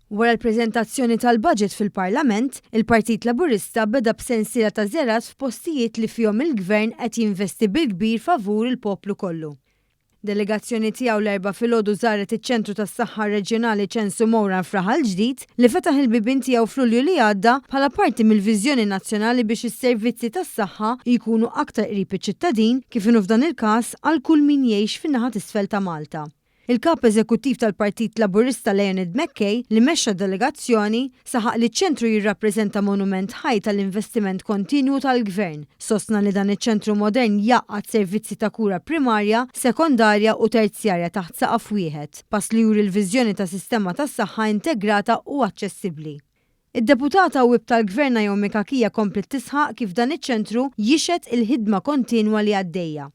Wara l-preżentazzjoni tal-budget fil-Parlament, il-Partit Laburista beda b'sensiela ta' żjarat f'postijiet li fihom il-Gvern qed jinvesti bil-kbir favur il-poplu kollu. Delegazzjoni tiegħu l-erba' filgħodu żaret iċ-Ċentru tas-Saħħa Reġjonali Ċensu Mowran f'Raħal Ġdid li fetaħ il-bibien tiegħu f'Lulju li għadda bħala parti mill-Viżjoni Nazzjonali biex is-servizzi tas-saħħa jkunu aktar qrib iċ-ċittadin kif inhu f'dan il-każ għal kull min jgħix fin-naħa t'isfel ta' Malta. Il-kap eżekuttiv tal-Partit Laburista Leonard Mackay li mexxa d-delegazzjoni saħaq li ċ-ċentru jirrappreżenta monument ħaj tal-investiment kontinwu tal-Gvern. Sostna li dan iċ-ċentru modern jaqqad servizzi ta' kura primarja, sekondarja u terzjarja taħt saqaf wieħed, pass li juri l-viżjoni ta' sistema tas-saħħa integrata u aċċessibbli. Id-deputata u wib tal-Gvern Naomi Kakija komplet tisħaq kif dan iċ-ċentru jixed il-ħidma kontinwa li għaddejja.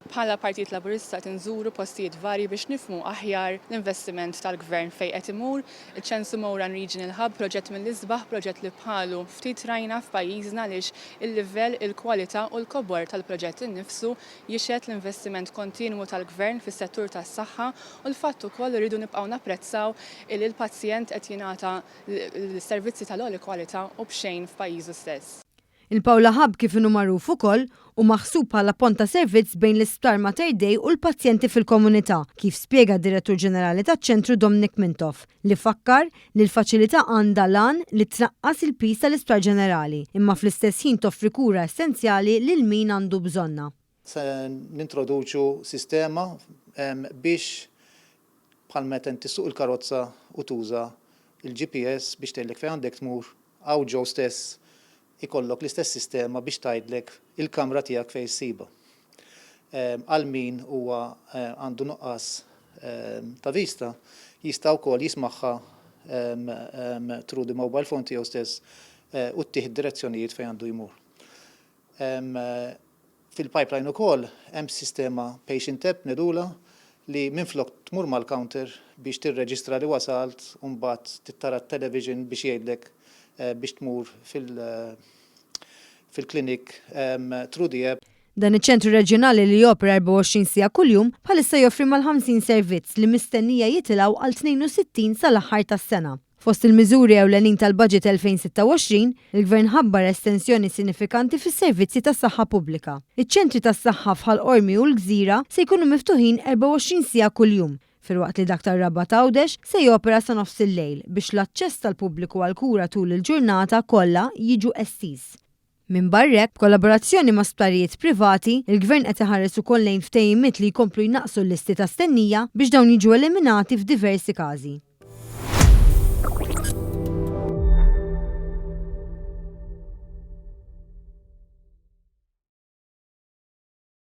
Bħala Partit Laburista tinżuru postijiet varji biex nifhmu aħjar l-investiment tal-Gvern fejn qed imur. Iċ-Ċensu Mowran Regional Hub proġett mill-isbaħ, proġett li bħalu ftit rajna f'pajjiżna għaliex il-livell, il-kwalità u l-kobor tal-proġett innifsu jixed l-investiment kontinwu tal-Gvern fis-settur tas-saħħa u l-fatt ukoll irridu nibqgħu napprezzaw li l-pazjent qed jingħata l-servizzi tal-ogħla kwalità u b'xejn f'pajjiżu stess. Il-Pawla Hub kif inhu magħruf ukoll u maħsub bħala pont ta' servizz bejn l-Isptar Mater Dei u l-pazjenti fil-komunità, kif spjega d-Direttur Ġenerali taċ-ċentru Dominic Mintoff, li fakkar li l-faċilità għandha lan li tnaqqas il-pis tal-Isptar Ġenerali, imma fl-istess ħin toffri kura essenzjali lil min għandu bżonna. Se nintroduċu sistema biex bħal meta inti tissuq il-karozza u tuża il-GPS biex tgħidlek fejn għandek tmur aw ġew stess ikollok l-istess sistema biex tgħidlek il-kamra tiegħek fejn ssiba. Għal min huwa għandu nuqqas ta' vista jista' wkoll jismagħha through the mobile phone tiegħu stess u ttieħ id-direzzjonijiet fejn għandu jmur. Fil-pipeline ukoll hemm sistema patient app nedula li minflok tmur mal-counter biex tirreġistra li wasalt u mbagħad tittara t-television biex jgħidlek biex tmur fil-klinik through the app. Dan iċ-ċentru reġjonali li jopera 24 siegħa kuljum bħalissa joffri mal-50 servizz li mistennija jitilgħu għal 62 sal-aħħar tas-sena. Fost il-miżuri ewlenin tal-Budget 2026, il-Gvern ħabbar estensjoni sinifikanti fis-servizzi tas-saħħa pubblika. Iċ-ċentri tas-saħħa bħal Ormi u l-Gżira se jkunu miftuħin 24 siegħa kuljum. Filwaqt li dak tar-Rabba Tawdex se jopera sa nofs il-lejl biex l-aċċess tal-pubbliku għal kura tul il-ġurnata kollha jiġu estiż. Minn barrek, b'kollaborazzjoni ma' sptarijiet privati, il-Gvern qed iħares ukoll lejn ftehimiet li jkomplu jnaqsu l-listi ta' stennija biex dawn jiġu eliminati f'diversi każi.